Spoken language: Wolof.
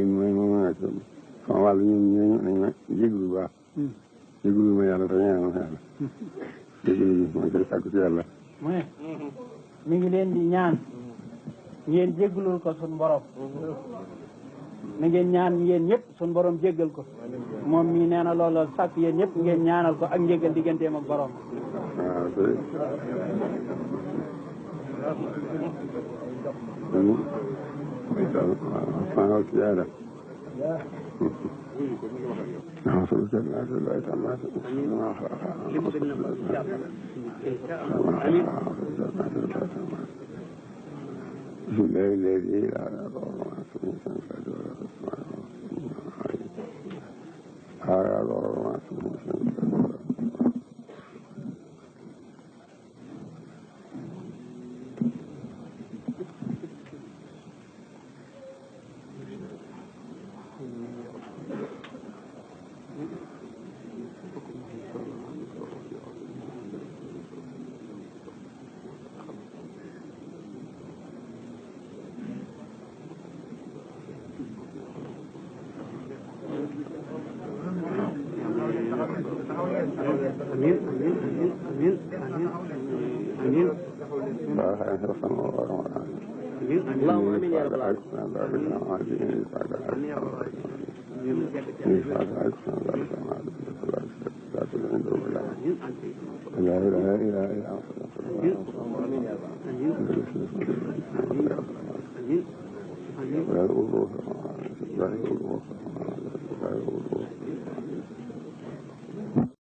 mooy moom nag sama wàll ñun nañ ma jéglu bu baax. jéglu ma yàlla te ñaanal ma yàlla. jéglu bi mooy koy sàkku ci yàlla. mu ne mi ngi leen di ñaan ngeen jéglul ko sun borom. na ngeen ñaan yéen ñëpp sun borom jéggal ko. moom mii nee na loolu sàkk yéen ñëpp ngeen ñaanal ko ak njéggal digganteem ak borom. waaw kay. waaw siyaada. اللهم امين يا رب العالمين. لا اله الا الله